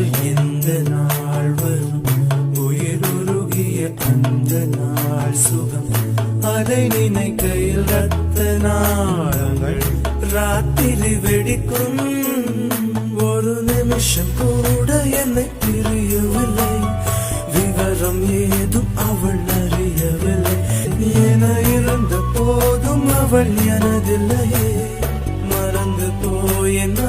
என்று எந்த நாள் வரும் உயிருருகிய அந்த நாள் சுகம் அதை நினைக்கையில் ரத்த நாளங்கள் ராத்திரி வெடிக்கும் ஒரு நிமிஷம் கூட என்னை பிரியவில்லை விவரம் ஏதும் அவள் அறியவில்லை என இருந்த போதும் அவள் எனதில்லையே மறந்து போய் என்ன